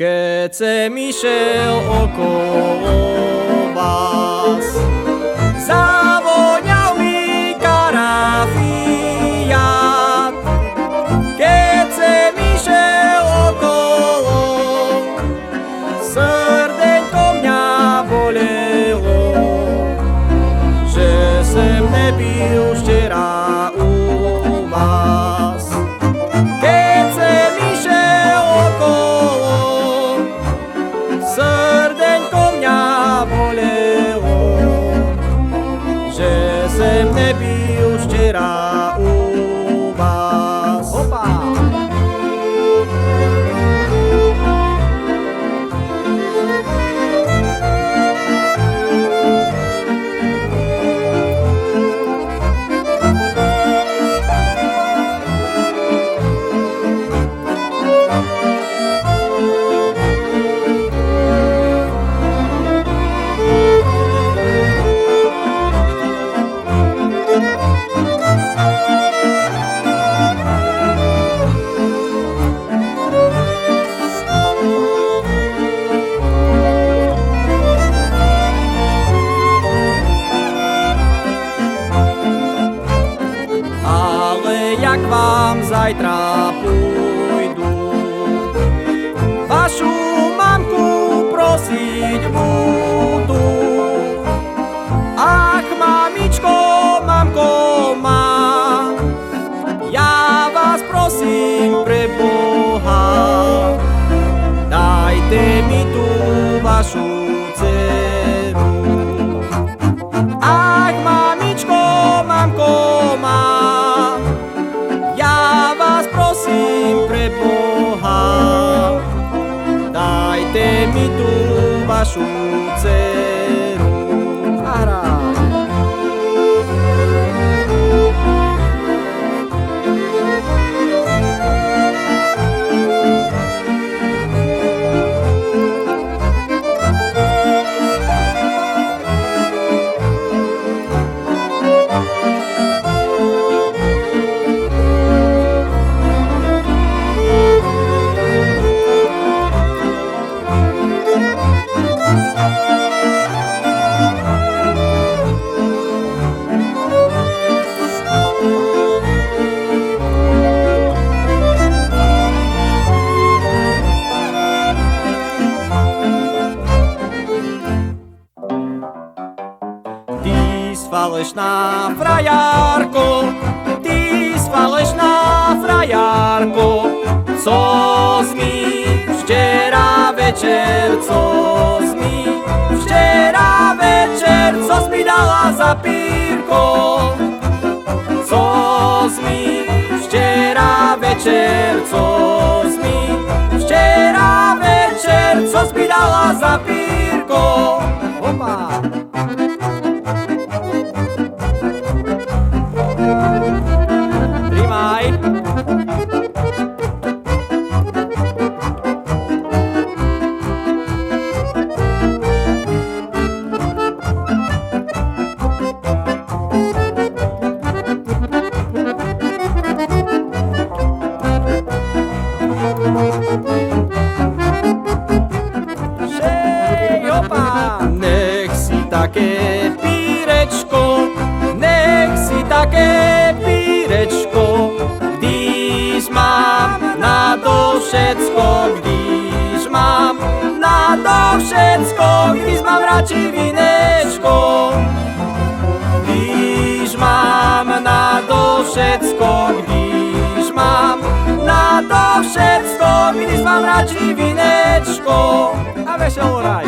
Keď sem išiel okolo vás, zavoňal mi karafiát. Keď sem išiel okolo, srdenko mňa bolelo, že sem nebyl včera u vás. Keď sem išiel okolo, srdenko mňa bolelo, že sem nebyl včera u vás. Opa! Jak vám zajtra pôjdu, vašu mamku prosiť budú. Ach, mamičko, mamko má, ja vás prosím pre Boha, dajte mi tú vašu dceru. Ach, mamičko, mamko má, ja vás prosím pre Boha, dajte mi tú vašu dceru. A hrá. Falešná frajárko, ty falešná frajárko, co mi včera večer, co mi včera večer, co mi dala za pírko, co mi včera večer, co mi včera večer, co mi dala za pírko. Opa! Nech si také pírečko, nech si také pírečko, když mám na to všecko, když mám na to všecko, když mám radši vínečko, když mám na to všecko, když mám na to všecko, když mám radši vínečko. A veselý raj.